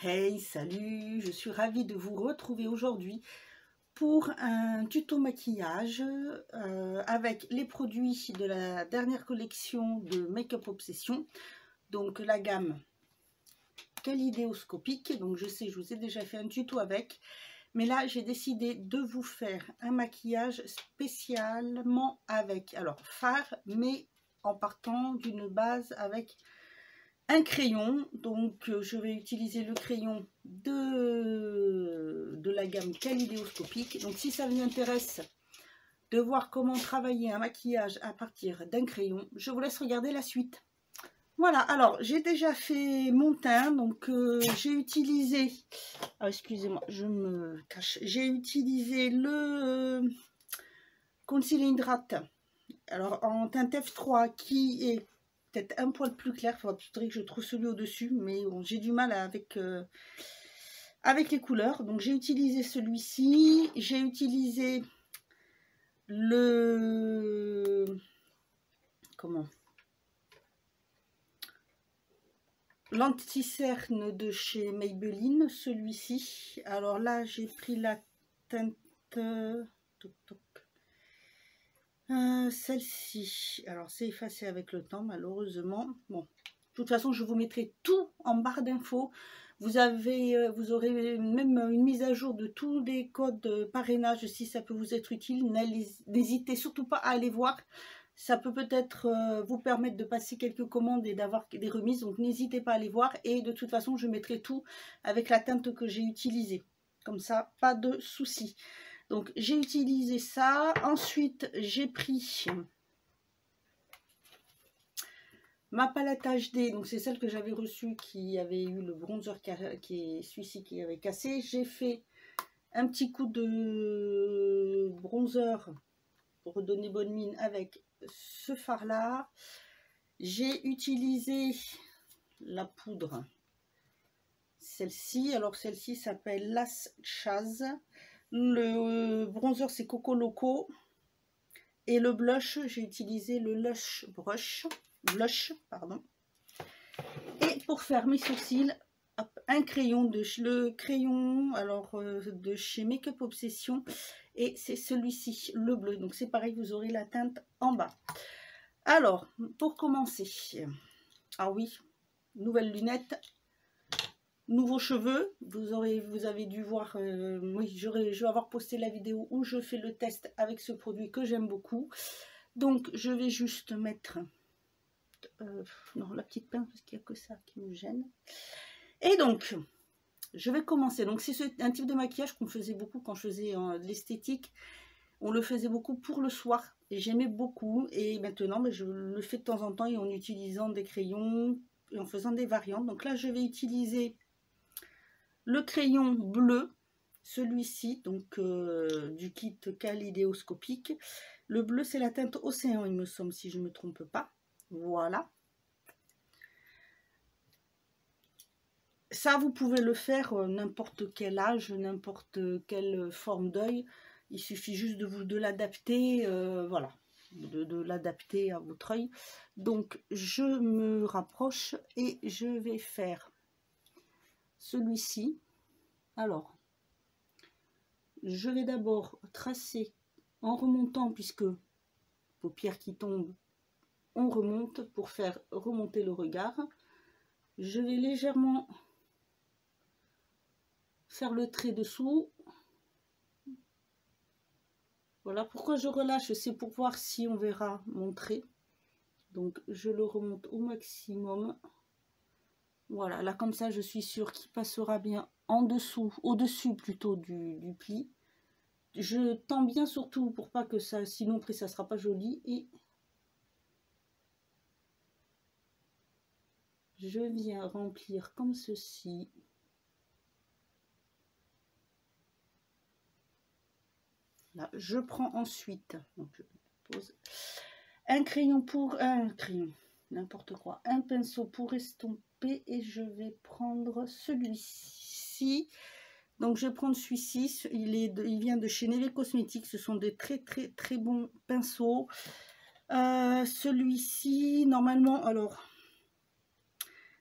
Hey, salut, je suis ravie de vous retrouver aujourd'hui pour un tuto maquillage avec les produits de la dernière collection de Make-up Obsession, donc la gamme Kaléidoscopique. Donc je sais, je vous ai déjà fait un tuto avec, mais là j'ai décidé de vous faire un maquillage spécialement avec, alors fard, mais en partant d'une base avec un crayon. Donc je vais utiliser le crayon de la gamme Kaléidoscopique. Donc si ça vous intéresse de voir comment travailler un maquillage à partir d'un crayon, je vous laisse regarder la suite. Voilà, alors j'ai déjà fait mon teint, donc j'ai utilisé, excusez-moi, je me cache, j'ai utilisé le concealer hydrate, alors en teinte F3 qui est peut-être un poil plus clair. Il faudrait que je trouve celui au-dessus, mais bon, j'ai du mal avec les couleurs. Donc j'ai utilisé celui-ci, j'ai utilisé le l'anti-cerne de chez Maybelline, celui-ci. Alors là j'ai pris la teinte celle-ci. Alors c'est effacé avec le temps malheureusement. Bon, de toute façon je vous mettrai tout en barre d'infos. Vous aurez même une mise à jour de tous les codes de parrainage si ça peut vous être utile. N'hésitez surtout pas à aller voir. Ça peut peut-être vous permettre de passer quelques commandes et d'avoir des remises. Donc n'hésitez pas à aller voir. Et de toute façon je mettrai tout avec la teinte que j'ai utilisée. Comme ça, pas de soucis. Donc j'ai utilisé ça. Ensuite j'ai pris ma palette HD, donc c'est celle que j'avais reçue qui avait eu le bronzer qui est celui-ci qui avait cassé. J'ai fait un petit coup de bronzer pour redonner bonne mine avec ce fard là. J'ai utilisé la poudre, celle-ci. Alors celle-ci s'appelle Las Chaz. Le bronzer c'est Coco Loco. Et le blush, j'ai utilisé le Lush Blush, pardon. Et pour faire mes sourcils, hop, un crayon de chez Make-up Obsession. Et c'est celui-ci, le bleu. Donc c'est pareil, vous aurez la teinte en bas. Alors, pour commencer, ah oui, nouvelles lunettes, nouveaux cheveux. Vous avez dû voir, oui, je vais avoir posté la vidéo où je fais le test avec ce produit que j'aime beaucoup. Donc je vais juste mettre non, la petite pince parce qu'il n'y a que ça qui me gêne. Et donc je vais commencer. Donc c'est un type de maquillage qu'on faisait beaucoup quand je faisais de l'esthétique. On le faisait beaucoup pour le soir et j'aimais beaucoup. Et maintenant je le fais de temps en temps et en utilisant des crayons et en faisant des variantes. Donc là je vais utiliser le crayon bleu, celui-ci, donc du kit Kaléidoscopique. Le bleu c'est la teinte Océan, il me semble, si je ne me trompe pas. Voilà. Ça, vous pouvez le faire n'importe quel âge, n'importe quelle forme d'œil. Il suffit juste de l'adapter, voilà, de l'adapter à votre œil. Donc, je me rapproche et je vais faire celui-ci. Alors, je vais d'abord tracer en remontant, puisque paupières qui tombent, on remonte pour faire remonter le regard. Je vais légèrement faire le trait dessous. Voilà, pourquoi je relâche, c'est pour voir si on verra mon trait. Donc je le remonte au maximum. Voilà, là comme ça je suis sûre qu'il passera bien en dessous, au-dessus plutôt du pli. Je tends bien surtout pour pas que ça, sinon après ça sera pas joli. Et je viens remplir comme ceci. Là, je prends ensuite, donc je pose un crayon n'importe quoi, un pinceau pour estomper et je vais prendre celui-ci. Donc je vais prendre celui-ci, il vient de chez Neve Cosmetics, ce sont des très bons pinceaux. Celui-ci, normalement, alors,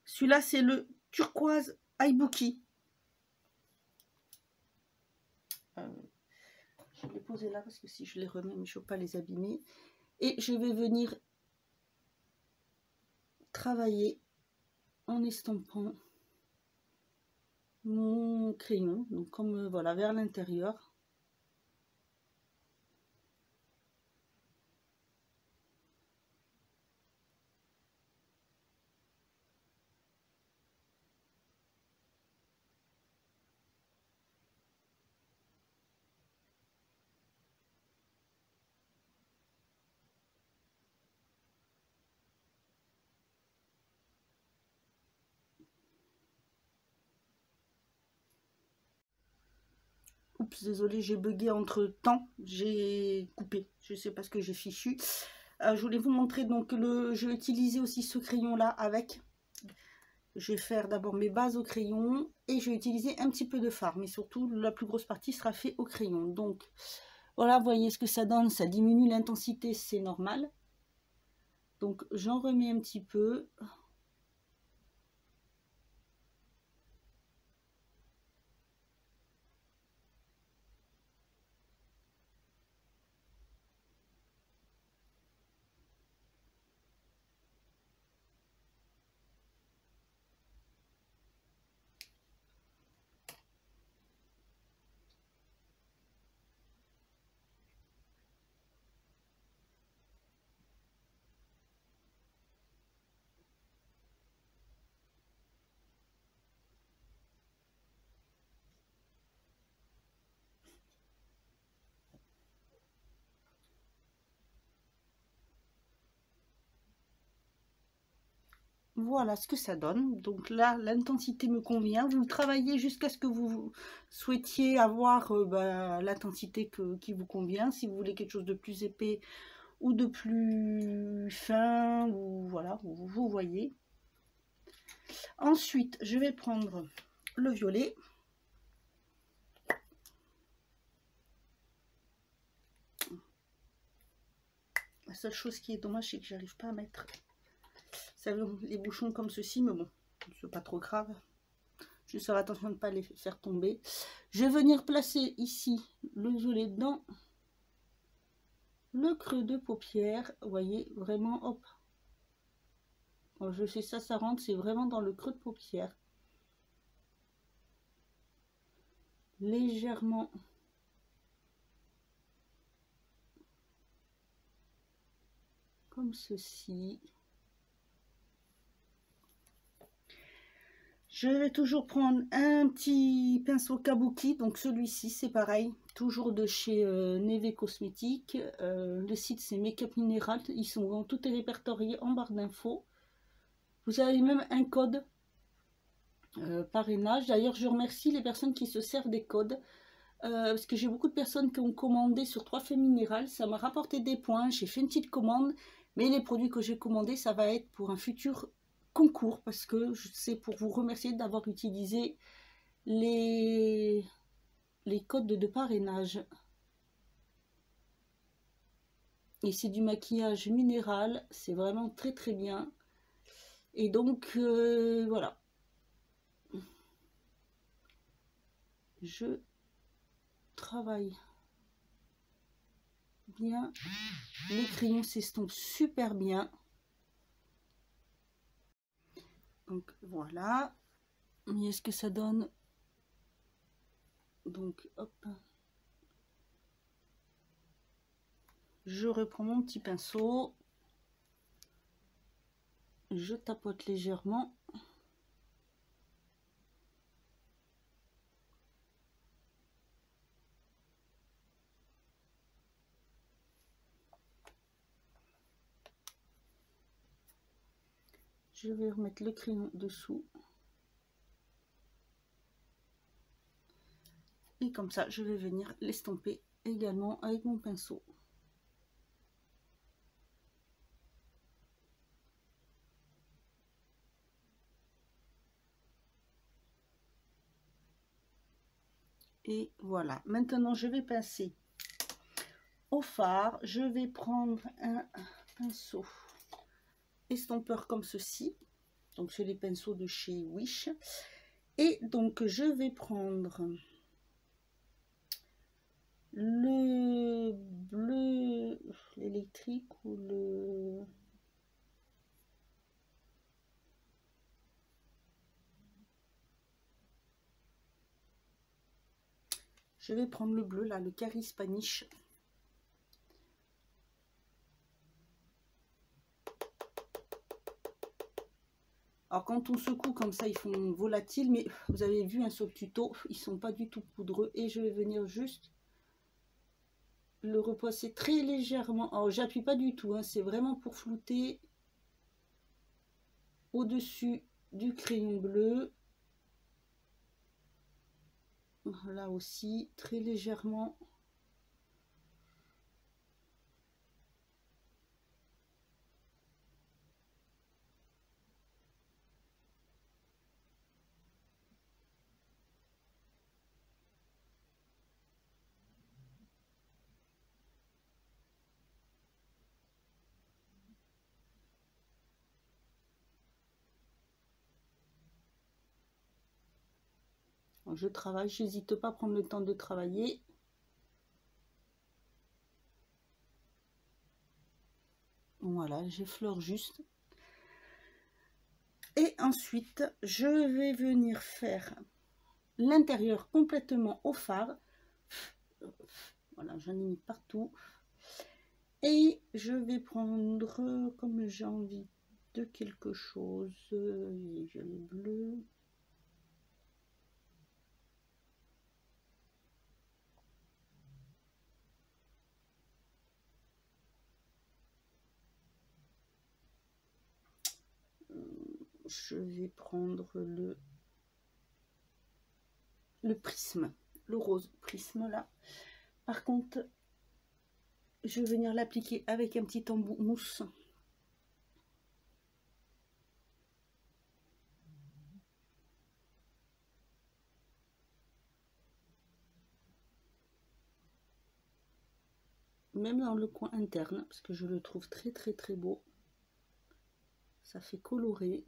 celui-là c'est le turquoise Ibuki. Je vais les poser là parce que si je les remets, mais je ne veux pas les abîmer. Et je vais venir travailler en estampant mon crayon, donc comme voilà, vers l'intérieur. Oups, désolé, j'ai bugué entre temps, j'ai coupé, je sais pas ce que j'ai fichu. Je voulais vous montrer, donc je vais utiliser aussi ce crayon là avec. Je vais faire d'abord mes bases au crayon et je vais utiliser un petit peu de fard, mais surtout la plus grosse partie sera faite au crayon. Donc voilà, vous voyez ce que ça donne, ça diminue l'intensité, c'est normal. Donc j'en remets un petit peu. Voilà ce que ça donne. Donc là, l'intensité me convient. Vous travaillez jusqu'à ce que vous souhaitiez avoir l'intensité qui vous convient. Si vous voulez quelque chose de plus épais ou de plus fin, ou voilà, vous voyez. Ensuite, je vais prendre le violet. La seule chose qui est dommage, c'est que j'arrive pas à mettre les bouchons comme ceci, mais bon, c'est pas trop grave. Juste faire attention de ne pas les faire tomber. Je vais venir placer ici le violet dans le creux de paupière. Vous voyez, vraiment, hop. Quand je fais ça, ça rentre, c'est vraiment dans le creux de paupière. Légèrement. Comme ceci. Je vais toujours prendre un petit pinceau kabuki, donc celui-ci c'est pareil, toujours de chez Neve Cosmetics. Le site c'est Make-up Mineral, ils sont tout répertoriés en barre d'infos. Vous avez même un code parrainage. D'ailleurs je remercie les personnes qui se servent des codes, parce que j'ai beaucoup de personnes qui ont commandé sur 3 Faits Minéral, ça m'a rapporté des points, j'ai fait une petite commande, mais les produits que j'ai commandés ça va être pour un futur concours, parce que c'est pour vous remercier d'avoir utilisé les codes de parrainage. Et c'est du maquillage minéral, c'est vraiment très très bien. Et donc voilà, je travaille bien, les crayons s'estompent super bien. Donc voilà, voyez ce que ça donne. Donc hop, je reprends mon petit pinceau, je tapote légèrement. Je vais remettre le crayon dessous. Et comme ça, je vais venir l'estomper également avec mon pinceau. Et voilà. Maintenant, je vais passer au fard. Je vais prendre un pinceau estompeur comme ceci. Donc, c'est les pinceaux de chez Wish. Et donc, je vais prendre le bleu, l'électrique ou le... Je vais prendre le bleu, là, le Cari Spanish. Alors, quand on secoue comme ça, ils font volatile, mais vous avez vu sur le tuto, ils sont pas du tout poudreux. Et je vais venir juste le repasser très légèrement. Alors, j'appuie pas du tout, hein, c'est vraiment pour flouter au-dessus du crayon bleu. Là aussi, très légèrement. Je travaille, j'hésite pas à prendre le temps de travailler. Voilà, j'effleure juste. Et ensuite, je vais venir faire l'intérieur complètement au fard. Voilà, j'en ai mis partout. Et je vais prendre, comme j'ai envie de quelque chose, violet bleu. Je vais prendre le prisme, le rose prisme là. Par contre, je vais venir l'appliquer avec un petit embout mousse. Même dans le coin interne, parce que je le trouve très très beau. Ça fait colorer.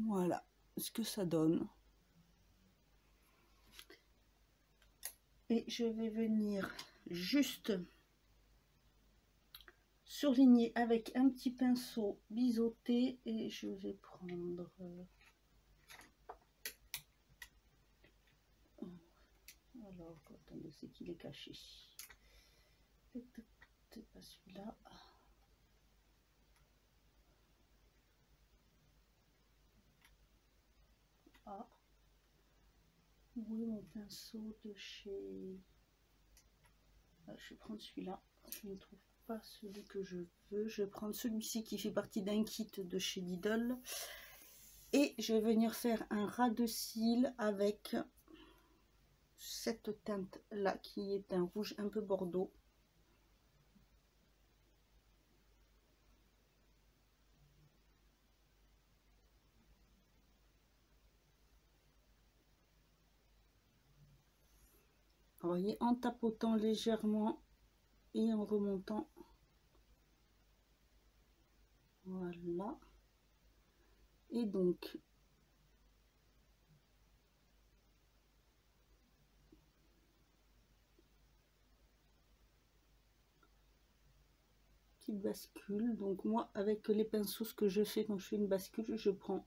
Voilà ce que ça donne. Et je vais venir juste surligner avec un petit pinceau biseauté et je vais prendre... Alors, attendez, c'est qu'il est caché. C'est pas celui-là. Ah. Oui, mon pinceau de chez... Ah, je vais prendre celui-là. Je ne trouve pas celui que je veux. Je vais prendre celui-ci qui fait partie d'un kit de chez Lidl. Et je vais venir faire un ras de cils avec cette teinte-là qui est un rouge un peu bordeaux. Vous voyez, en tapotant légèrement et en remontant. Voilà. Et donc, petite bascule. Donc moi, avec les pinceaux, ce que je fais quand je fais une bascule, je prends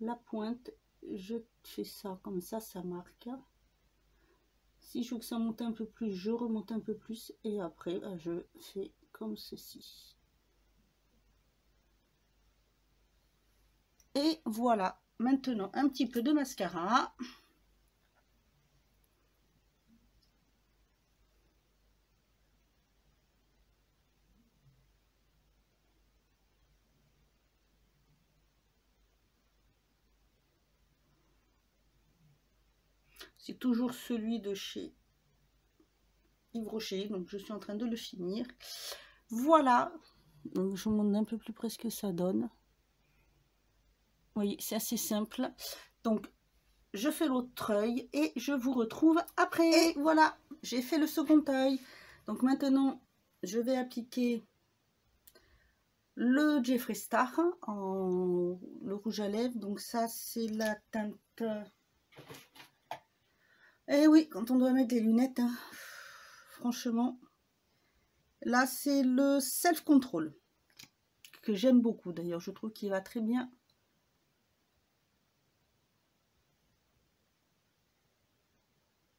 la pointe, je fais ça comme ça marque. Si je veux que ça monte un peu plus, je remonte un peu plus et après je fais comme ceci. Et voilà, maintenant un petit peu de mascara. C'est toujours celui de chez Yves Rocher, donc je suis en train de le finir. Voilà, donc je vous montre un peu plus près ce que ça donne. Vous voyez, c'est assez simple. Donc, je fais l'autre œil et je vous retrouve après. Et voilà, j'ai fait le second œil. Donc maintenant, je vais appliquer le Jeffree Star en le rouge à lèvres. Donc ça c'est la teinte. Eh oui, quand on doit mettre des lunettes, hein, franchement. Là c'est le Self Control que j'aime beaucoup. D'ailleurs, je trouve qu'il va très bien.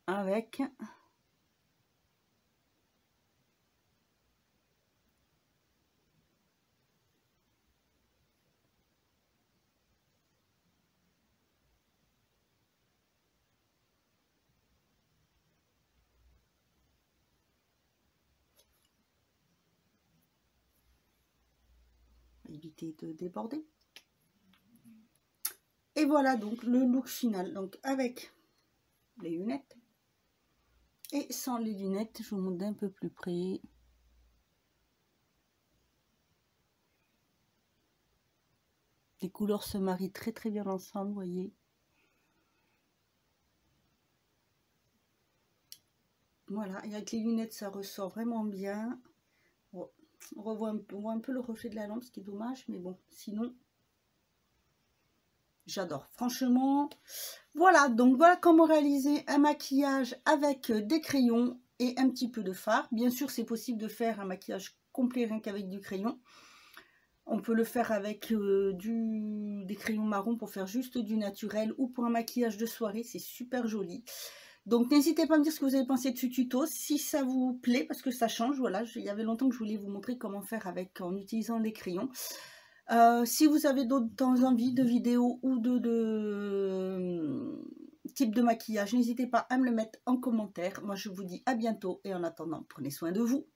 Avec éviter de déborder. Et voilà donc le look final. Donc avec les lunettes et sans les lunettes, je vous montre d'un peu plus près. Les couleurs se marient très très bien ensemble, vous voyez. Voilà, et avec les lunettes, ça ressort vraiment bien. Bon, on voit un peu le reflet de la lampe, ce qui est dommage, mais bon, sinon, j'adore. Franchement, voilà, donc voilà comment réaliser un maquillage avec des crayons et un petit peu de fard. Bien sûr, c'est possible de faire un maquillage complet rien qu'avec du crayon. On peut le faire avec des crayons marrons pour faire juste du naturel ou pour un maquillage de soirée, c'est super joli. Donc n'hésitez pas à me dire ce que vous avez pensé de ce tuto, si ça vous plaît, parce que ça change. Voilà, il y avait longtemps que je voulais vous montrer comment faire en utilisant les crayons. Si vous avez d'autres envies de vidéos ou de type de maquillage, n'hésitez pas à me le mettre en commentaire. Moi je vous dis à bientôt et en attendant, prenez soin de vous.